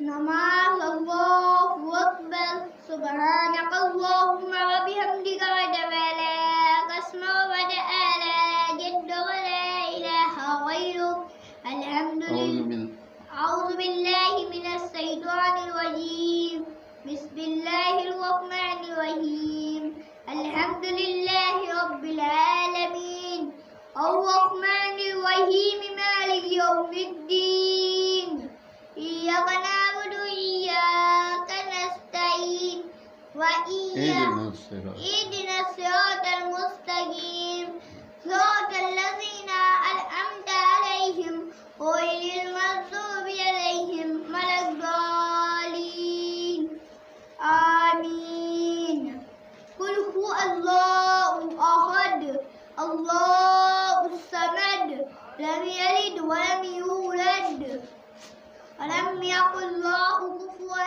نماز الله أكبر سبحانك اللهم وبحمدك وتعالى اسمك وتعالى جدك ولا إله غيرك الحمد لله. أعوذ بالله من الشيطان الرجيم بسم الله الرحمن الرحيم الحمد لله رب العالمين الرحمن الرحيم مالك يوم الدين إياك نعبد وإياك نستعين اهدنا الصراط المستقيم صراط الذين أنعمت عليهم غير المغضوب عليهم ولا الضالين آمين. قل هو الله أحد الله الصمد لم يلد ولم يولد ولم يكن له كفوا